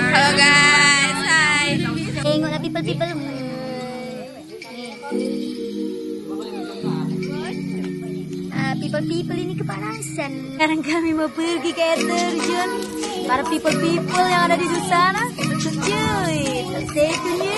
Halo guys, hai. Tengoklah people. People ini kepanasan. Sekarang kami mau pergi ke air terjun. Para people yang ada di sana, terjun. Stay tune.